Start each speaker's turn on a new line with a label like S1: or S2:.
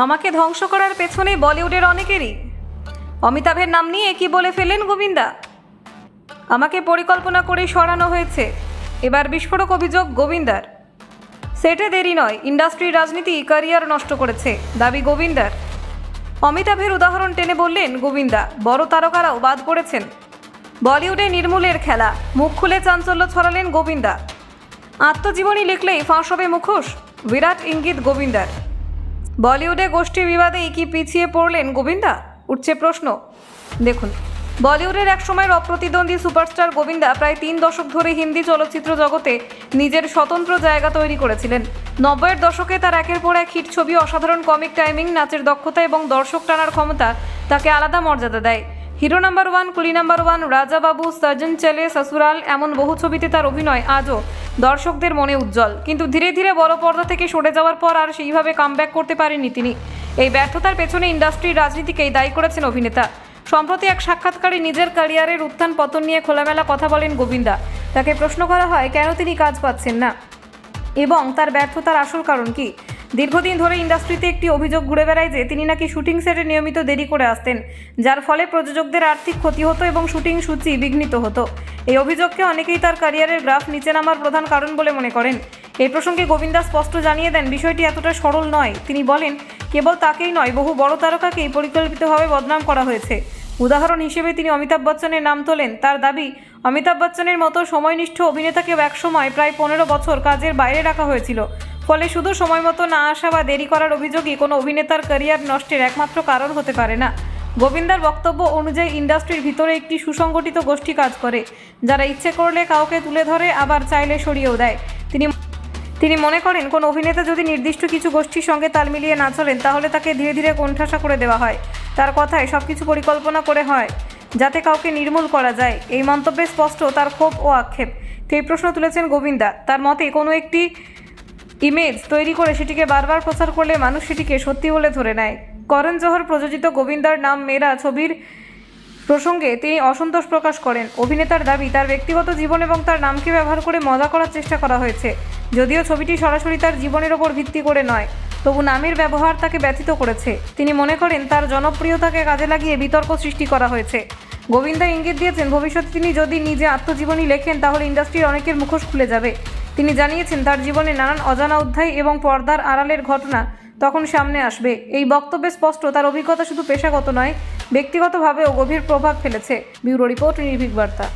S1: আমাকে ধ্বংস করার পেছনে বলিউডের অনেকেরই। অমিতাভের নাম নিয়ে কি বলে ফেললেন গোবিন্দা। আমাকে পরিকল্পনা করে সরানো হয়েছে, এবার বিস্ফোরক অভিযোগ গোবিন্দার। সেটে দেরি নয়, ইন্ডাস্ট্রির রাজনীতি ক্যারিয়ার নষ্ট করেছে, দাবি গোবিন্দার। অমিতাভের উদাহরণ টেনে বললেন গোবিন্দা, বড় তারকারাও বাদ পড়েছেন। বলিউডে নির্মূলের খেলা, মুখ খুলে চাঞ্চল্য ছড়ালেন গোবিন্দা। আত্মজীবনী লিখলেই ফাঁস হবে মুখোশ, বিরাট ইঙ্গিত গোবিন্দার। বলিউডে গোষ্ঠী বিবাদেই কি পিছিয়ে পড়লেন গোবিন্দা, উঠছে প্রশ্ন। দেখুন, বলিউডের এক সময়ের অপ্রতিদ্বন্দ্বী সুপারস্টার গোবিন্দা প্রায় 3 দশক ধরে হিন্দি চলচ্চিত্র জগতে নিজের স্বতন্ত্র জায়গা তৈরি করেছিলেন। 90-এর দশকে তার একের পর এক হিট ছবি, অসাধারণ কমিক টাইমিং, নাচের দক্ষতা এবং দর্শক টানার ক্ষমতা তাকে আলাদা মর্যাদা দেয়। হিরো নাম্বার 1, কুলি নাম্বার 1, রাজা বাবু, সজন চলে, সসুরাল, এমন বহু ছবিতে তার অভিনয় আজও দর্শকদের মনে উজ্জ্বল। কিন্তু ধীরে ধীরে বড় পর্দা থেকে সরে যাওয়ার পর আর সেইভাবে কামব্যাক করতে পারেননি তিনি। এই ব্যর্থতার পেছনে ইন্ডাস্ট্রির রাজনীতিকেই দায়ী করেছেন অভিনেতা। সম্প্রতি এক সাক্ষাৎকারে নিজের ক্যারিয়ারের উত্থান পতন নিয়ে খোলামেলা কথা বলেন গোবিন্দা। তাকে প্রশ্ন করা হয় কেন তিনি কাজ পাচ্ছেন না এবং তার ব্যর্থতার আসল কারণ কি। দীর্ঘদিন ধরে ইন্ডাস্ট্রিতে একটি অভিযোগ ঘুরে বেড়ায় যে তিনি নাকি শুটিং সেটে নিয়মিত দেরি করে আসতেন, যার ফলে প্রযোজকদের আর্থিক ক্ষতি হতো এবং শুটিং সূচি বিঘ্নিত হতো। এই অভিযোগকে অনেকেই তার ক্যারিয়ারের গ্রাফ নিচে নামার প্রধান কারণ বলে মনে করেন। এই প্রসঙ্গে গোবিন্দা স্পষ্ট জানিয়ে দেন, বিষয়টি এতটা সরল নয়। তিনি বলেন, কেবল তাকেই নয়, বহু বড় তারকাকেই পরিকল্পিতভাবে বদনাম করা হয়েছে। উদাহরণ হিসেবে তিনি অমিতাভ বচ্চনের নাম তোলেন। তার দাবি, অমিতাভ বচ্চনের মতো সময়নিষ্ঠ অভিনেতাকেও একসময় প্রায় 15 বছর কাজের বাইরে রাখা হয়েছিল। ফলে শুধু সময় মতো না আসা বা দেরি করার অভিযোগই কোনো অভিনেতার ক্যারিয়ার নষ্টের একমাত্র কারণ হতে পারে না। গোবিন্দার বক্তব্য অনুযায়ী ইন্ডাস্ট্রির ভিতরে একটি সুসংগঠিত গোষ্ঠী কাজ করে, যারা ইচ্ছে করলে কাউকে তুলে ধরে, আবার চাইলে সরিয়েও দেয়। তিনি মনে করেন, কোন অভিনেতা যদি নির্দিষ্ট কিছু গোষ্ঠীর সঙ্গে তাল মিলিয়ে না চলেন, তাহলে তাকে ধীরে ধীরে কোণঠাসা করে দেওয়া হয়। তার কথায় সবকিছু পরিকল্পনা করে হয় যাতে কাউকে নির্মূল করা যায়। এই মন্তব্যে স্পষ্ট তার ক্ষোভ ও আক্ষেপ। সেই প্রশ্ন তুলেছেন গোবিন্দা। তার মতে, কোনো একটি ইমেজ তৈরি করে সেটিকে বারবার প্রচার করলে মানুষ সেটিকে সত্যি বলে ধরে নেয়। করণ জোহর প্রযোজিত গোবিন্দার নাম মেরা ছবির প্রসঙ্গে তিনি অসন্তোষ প্রকাশ করেন। অভিনেতার দাবি, তার ব্যক্তিগত জীবন এবং তার নামকে ব্যবহার করে মজা করার চেষ্টা করা হয়েছে। যদিও ছবিটি সরাসরি তার জীবনের ওপর ভিত্তি করে নয়, তবু নামের ব্যবহার তাকে ব্যথিত করেছে। তিনি মনে করেন, তার জনপ্রিয়তাকে কাজে লাগিয়ে বিতর্ক সৃষ্টি করা হয়েছে। গোবিন্দা ইঙ্গিত দিয়েছেন, ভবিষ্যতে তিনি যদি নিজে আত্মজীবনী লেখেন, তাহলে ইন্ডাস্ট্রির অনেকের মুখোশ খুলে যাবে। তিনি জানিয়েছেন, তার জীবনে নানান অজানা অধ্যায় এবং পর্দার আড়ালের ঘটনা তখন সামনে আসবে। এই বক্তব্যে স্পষ্ট তার অভিজ্ঞতা শুধু পেশাগত নয়, ব্যক্তিগতভাবেও গভীর প্রভাব ফেলেছে। ব্যুরো রিপোর্ট, নির্ভীক বার্তা।